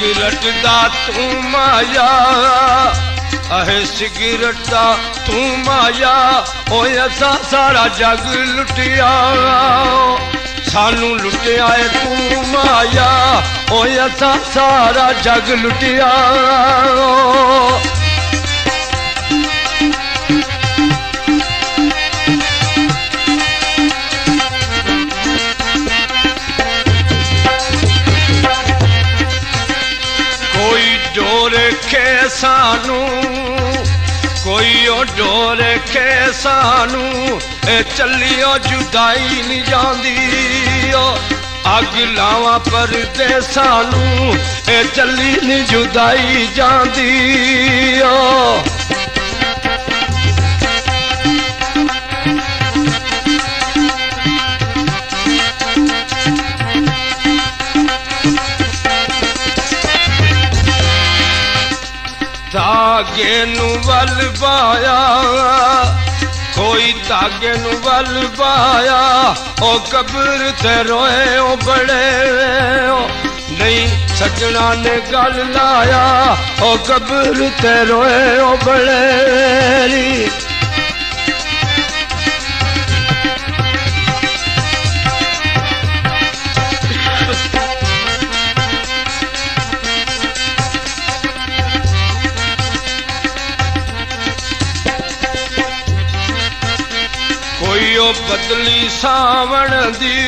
cigarette दा तू माया अहे सिगरेट दा तू माया ओए असा सारा जग लुटिया सानू लुटिया है तू माया ओए असा सारा जग लुटिया सानू कोई ओ डोर के सानू ए चलियो जुदाई नहीं जाती अग लावा पर दे सानू ए चली नहीं जुदाई जाती धागे नू वल पाया कोई धागे नू वल पाया ओ कब्र ते रोए ओ बड़े नहीं सजना ने गल लाया ओ कब्र ते रोए ओ बड़े बदली सावण दी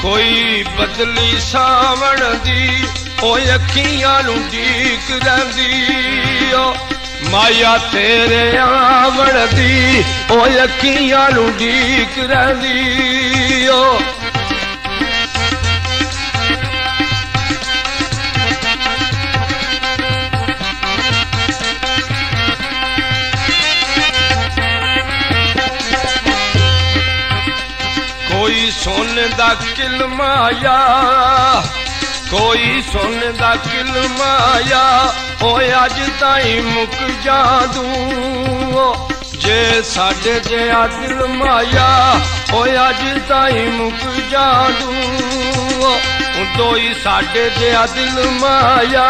कोई बदली सावण दी ओ अखियां नू डीक रहिंदी माया तेरे आवण दी ओ अखियां नू डीक रहिंदी कोई सोने दा किल माया कोई सोने दा किल माया ओ अज ताई मुक जादू जे साडे जे दिल माया ओ अज ताई मुक जादू दोई साडे जे दिल माया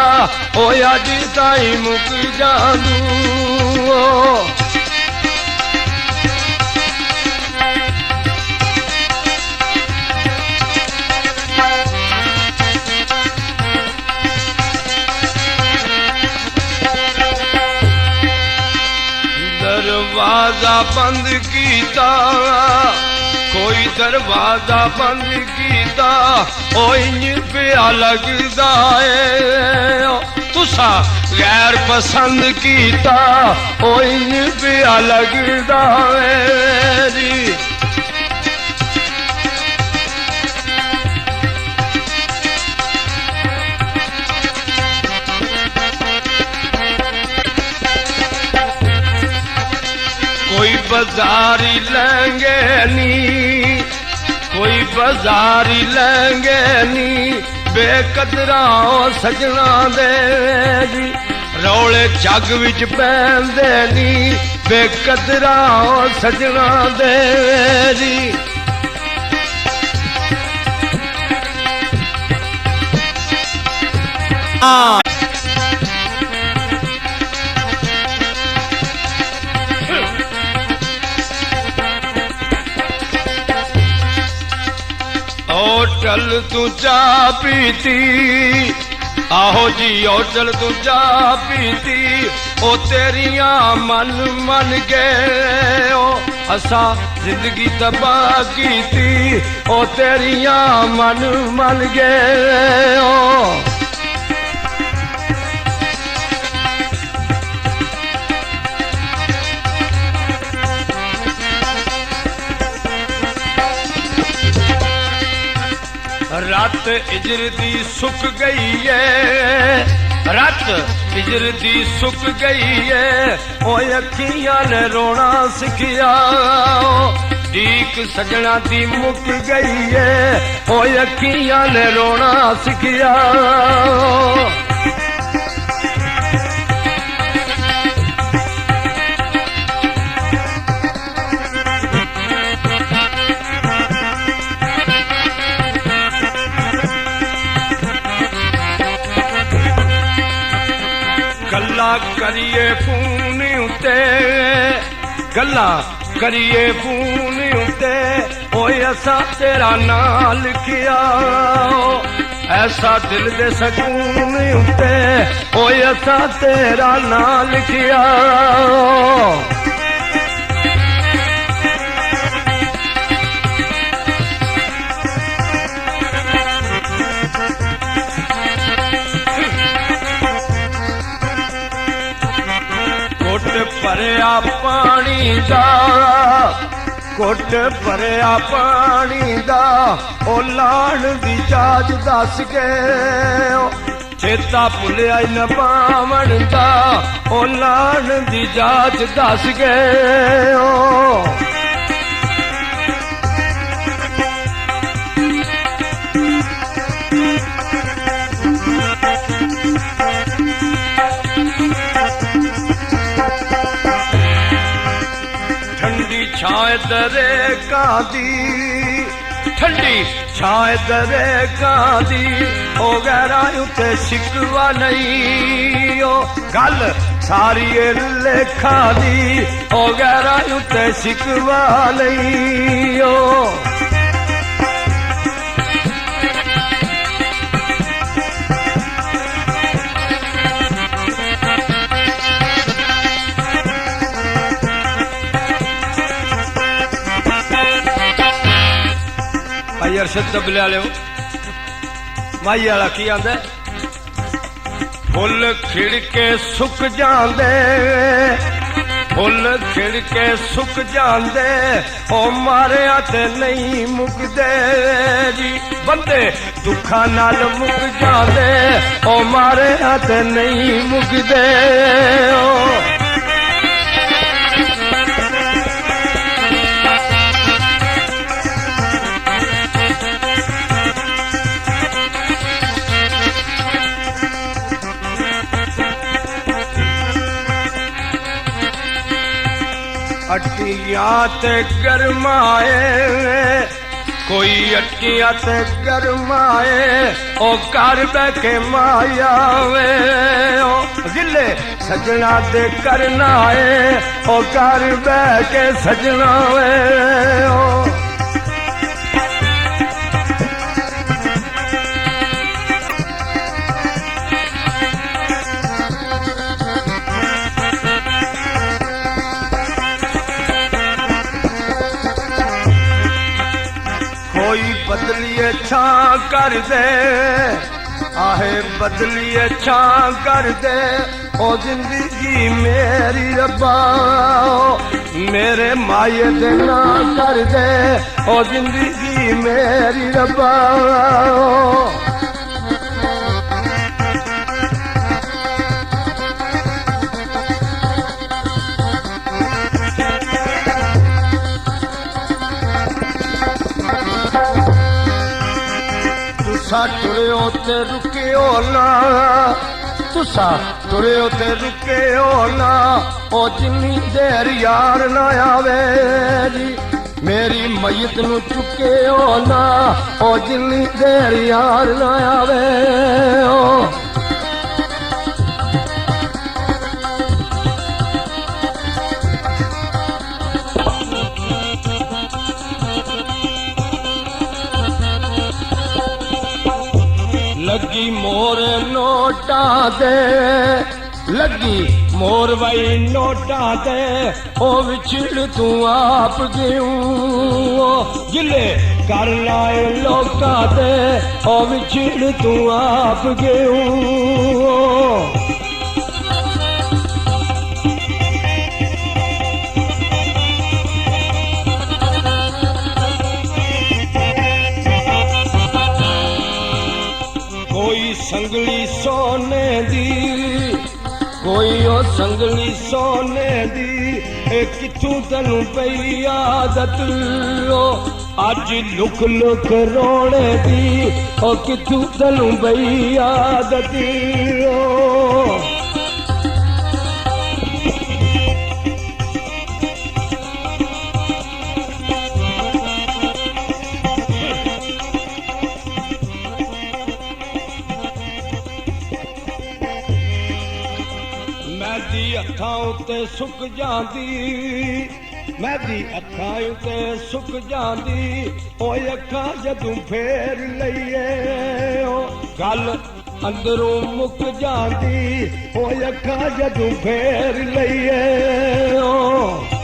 ओ अज ताई मुक जादू दरवाजा बंद कीता कोई दरवाजा बंद कीता ओ इंज पिया लगदा है तुसा गैर पसंद कीता ओ इंज पिया लगदा है कोई बाजारी लेंगे नी कोई बाजारी लेंगे नी बेकदरा सजना दे जी रौले जग विच पैंदे नी बेकदरा सजना दे जी चल तू चा पीती आहो जी ओ चल तू चा पीती ओ तेरिया मन मन गए ओ असा जिंदगी तबाह कीती ओ तेरिया मन मन गए ओ रात इजर दी सुक गई है रात इजर दी सुक गई है ओ अखियां ने रोना सिखिया डीक सजना दी मुक गई है ओ अखियां ने रोना सिखिया करिए फोन उते गल्लां करिए फोन उते ओए असा तेरा नाम लिखिया ऐसा दिल दे सकून उते ओए असा तेरा नाम लिखिया भरिया पानी दा घुट भरिया पानी दा ओ लाण दी जाज दस के चेता भुलिया न पावन दा ओ लाण दी जाज दस के छाए दरे कादी ठंडी छाए दरे कादी ओ गैरा उते शिकवा नहीं ओ गल सारी लेखा दी ओ गैरा उते शिकवा नहीं ओ अरशद दबले वाले माई वाला की आंदा फुल खिड़के सुक जांदे फुल खिड़के सुक जांदे ओ मारिया ते नहीं मुकदे जी बंदे दुखा नाल मुक जांदे ओ मारिया ते नहीं मुकदे ओ अटिया ते गरमाए कोई अटिया ते गरमाए ओ घर बैठे माया वे ओ गिले सजना दे करना है ओ घर बैठे सजना वे ओ कोई बदलिए छा कर दे आहे बदलिए छा कर दे ओ जिंदगी मेरी रब्बा मेरे माये दे ना कर दे ओ जिंदगी मेरी रब्बा तुसा टुरियो ते रुकियो ना तुसा टुरियो ते रुकियो ना ओ जिन्नी देर यार ना आवे जी मेरी मैयत नू चुकियो ना ओ जिन्नी देर यार ना आवे ओ लगी मोर नोटा दे लगी मोर वही नोटा दे ओ विछड़ तू आप गेऊं गिले कर लाए लोका दे ओ विछड़ तू आप गेऊं कोई संगली सोने दी कोई ओ संगली सोने दी किथू तैनू पई आदत ओ अज लुक लुक रोने दी ओ किथू तैनू पई आदत ओ ਮਹਿੰਦੀ ਅੱਖਾਂ ਉੱਤੇ ਸੁੱਕ ਜਾਂਦੀ, ਮਹਿੰਦੀ ਅੱਖਾਂ ਉੱਤੇ ਸੁੱਕ ਜਾਂਦੀ, ਓਏ ਅੱਖਾਂ ਜਦੋਂ ਫੇਰ ਲਈਏ ਉਹ ਗੱਲ ਅੰਦਰੋਂ ਮੁੱਕ ਜਾਂਦੀ, ਓਏ ਅੱਖਾਂ ਜਦੋਂ ਫੇਰ ਲਈਏ ਉਹ